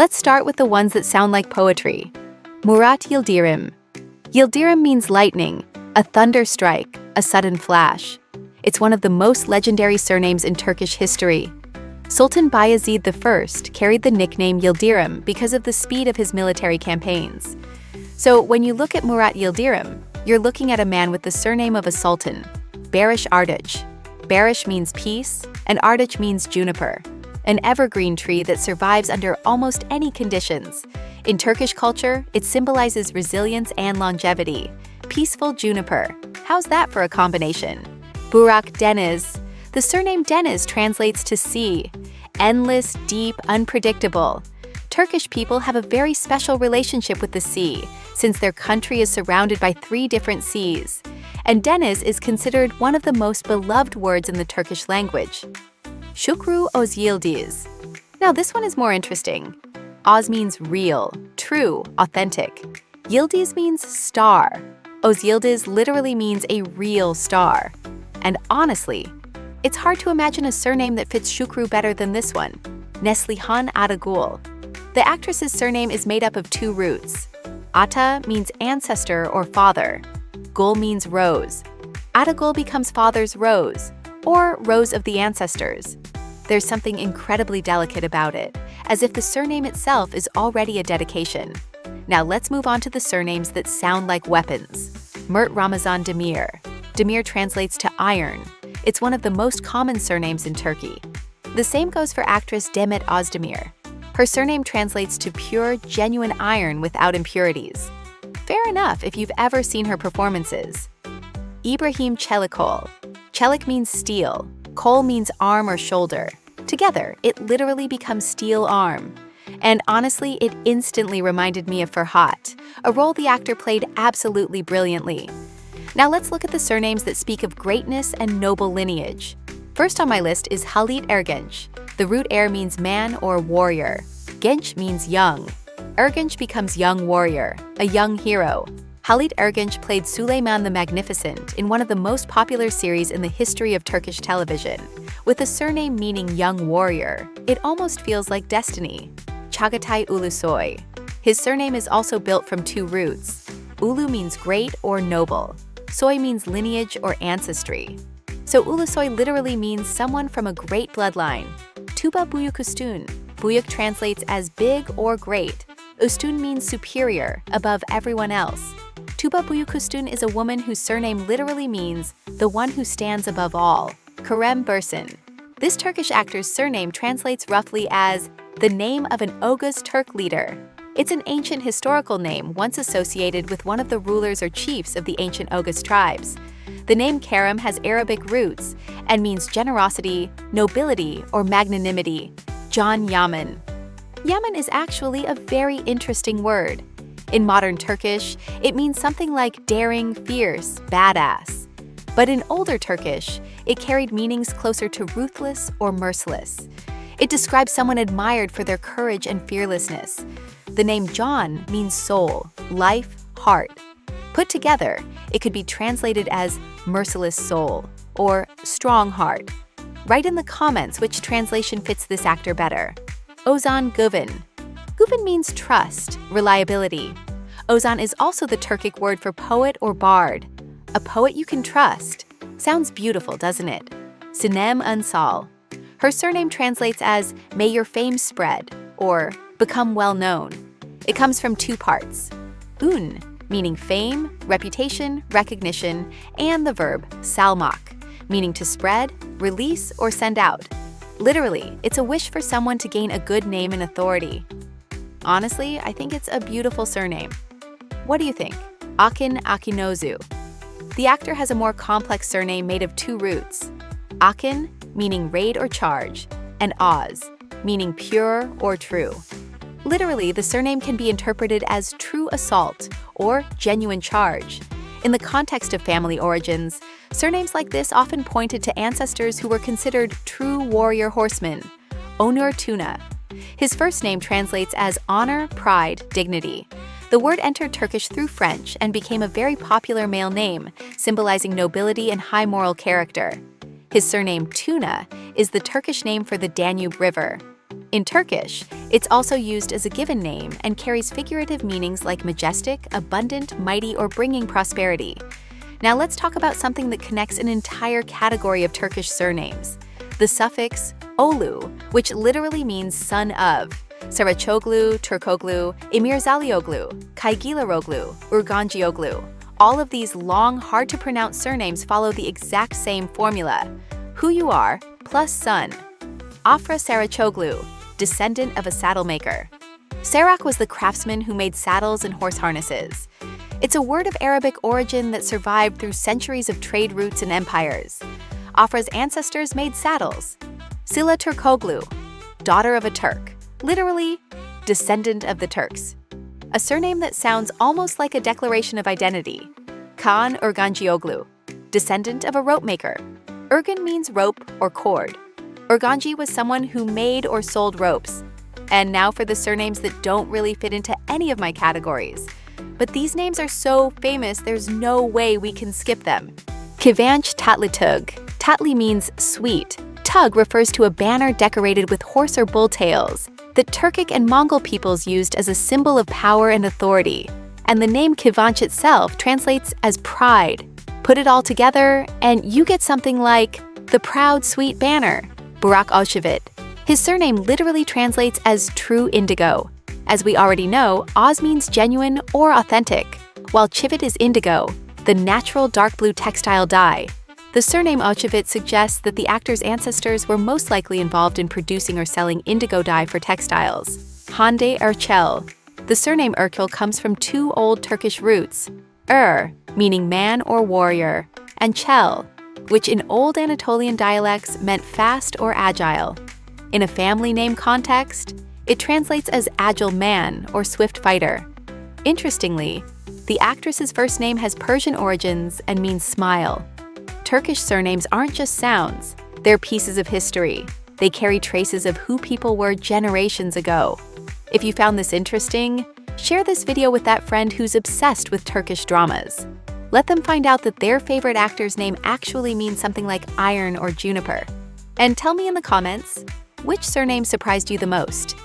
Let's start with the ones that sound like poetry. Murat Yıldırım. Yıldırım means lightning, a thunder strike, a sudden flash. It's one of the most legendary surnames in Turkish history. Sultan Bayezid I carried the nickname Yıldırım because of the speed of his military campaigns. So when you look at Murat Yıldırım, you're looking at a man with the surname of a sultan, Barış Arduç. Barış means peace, and Arduç means juniper, an evergreen tree that survives under almost any conditions. In Turkish culture, it symbolizes resilience and longevity. Peaceful juniper. How's that for a combination? Burak Deniz. The surname Deniz translates to sea. Endless, deep, unpredictable. Turkish people have a very special relationship with the sea, since their country is surrounded by 3 different seas. And Deniz is considered one of the most beloved words in the Turkish language. Şükür öz yıldız. Now this one is more interesting. Oz means real, true, authentic. Yıldız means star. Öz yıldız literally means a real star. And honestly, it's hard to imagine a surname that fits Şükür better than this one, Neslihan Atagül. The actress's surname is made up of 2 roots. Ata means ancestor or father. Gül means rose. Atagül becomes father's rose, or rose of the ancestors. There's something incredibly delicate about it, as if the surname itself is already a dedication. Now let's move on to the surnames that sound like weapons. Mert Ramazan Demir. Demir translates to iron. It's one of the most common surnames in Turkey. The same goes for actress Demet Özdemir. Her surname translates to pure, genuine iron without impurities. Fair enough if you've ever seen her performances. İbrahim Çelikkol. Çelik means steel. Kol means arm or shoulder. Together, it literally becomes steel arm. And honestly, it instantly reminded me of Ferhat, a role the actor played absolutely brilliantly. Now let's look at the surnames that speak of greatness and noble lineage. First on my list is Halit Ergenç. The root er means man or warrior. Genç means young. Ergenç becomes young warrior, a young hero. Halit Ergenç played Süleyman the Magnificent in one of the most popular series in the history of Turkish television. With a surname meaning young warrior, it almost feels like destiny. Çağatay Ulusoy. His surname is also built from 2 roots. Ulu means great or noble. Soy means lineage or ancestry. So Ulusoy literally means someone from a great bloodline. Tuba Büyük Üstün. Büyük translates as big or great. Üstün means superior, above everyone else. Tuba Büyük Üstün is a woman whose surname literally means the one who stands above all. Kerem Bürsin. This Turkish actor's surname translates roughly as the name of an Oghuz Turk leader. It's an ancient historical name once associated with one of the rulers or chiefs of the ancient Oghuz tribes. The name Kerem has Arabic roots and means generosity, nobility, or magnanimity. Can Yaman. Yaman is actually a very interesting word. In modern Turkish, it means something like daring, fierce, badass. But in older Turkish, it carried meanings closer to ruthless or merciless. It describes someone admired for their courage and fearlessness. The name Can means soul, life, heart. Put together, it could be translated as merciless soul or strong heart. Write in the comments which translation fits this actor better. Ozan Güven. Güven means trust, reliability. Ozan is also the Turkic word for poet or bard. A poet you can trust. Sounds beautiful, doesn't it? Sinem Ünsal. Her surname translates as may your fame spread or become well known. It comes from 2 parts. Un, meaning fame, reputation, recognition, and the verb salmak, meaning to spread, release, or send out. Literally, it's a wish for someone to gain a good name and authority. Honestly, I think it's a beautiful surname. What do you think? Akın Akinozu. The actor has a more complex surname made of 2 roots. Akın, meaning raid or charge, and Oz, meaning pure or true. Literally, the surname can be interpreted as true assault or genuine charge. In the context of family origins, surnames like this often pointed to ancestors who were considered true warrior horsemen. Onur Tuna. His first name translates as honor, pride, dignity. The word entered Turkish through French and became a very popular male name, symbolizing nobility and high moral character. His surname Tuna is the Turkish name for the Danube River. In Turkish, it's also used as a given name and carries figurative meanings like majestic, abundant, mighty, or bringing prosperity. Now let's talk about something that connects an entire category of Turkish surnames. The suffix olu, which literally means son of. Saraçoğlu, Turkoglu, İmirzalıoğlu, Kaygilaroglu, Urgancıoğlu. All of these long, hard-to-pronounce surnames follow the exact same formula. Who you are, plus son. Afra Saraçoğlu, descendant of a saddle maker. Sarak was the craftsman who made saddles and horse harnesses. It's a word of Arabic origin that survived through centuries of trade routes and empires. Afra's ancestors made saddles. Sila Turkoglu, daughter of a Turk, literally, descendant of the Turks. A surname that sounds almost like a declaration of identity. Kaan Urgancıoğlu, descendant of a rope maker. Urgan means rope or cord. Urgancı was someone who made or sold ropes. And now for the surnames that don't really fit into any of my categories. But these names are so famous, there's no way we can skip them. Kıvanç Tatlıtuğ. Tatlı means sweet. Tug refers to a banner decorated with horse or bull tails that Turkic and Mongol peoples used as a symbol of power and authority. And the name Kıvanç itself translates as pride. Put it all together, and you get something like the proud, sweet banner. Burak Özçivit. His surname literally translates as true indigo. As we already know, Oz means genuine or authentic, while Çivit is indigo, the natural dark blue textile dye. The surname Özçivit suggests that the actor's ancestors were most likely involved in producing or selling indigo dye for textiles. Hande Erçel. The surname Erçel comes from two old Turkish roots, meaning man or warrior, and Çel, which in old Anatolian dialects meant fast or agile. In a family name context, it translates as agile man or swift fighter. Interestingly, the actress's first name has Persian origins and means smile. Turkish surnames aren't just sounds, they're pieces of history. They carry traces of who people were generations ago. If you found this interesting, share this video with that friend who's obsessed with Turkish dramas. Let them find out that their favorite actor's name actually means something like iron or juniper. And tell me in the comments, which surname surprised you the most?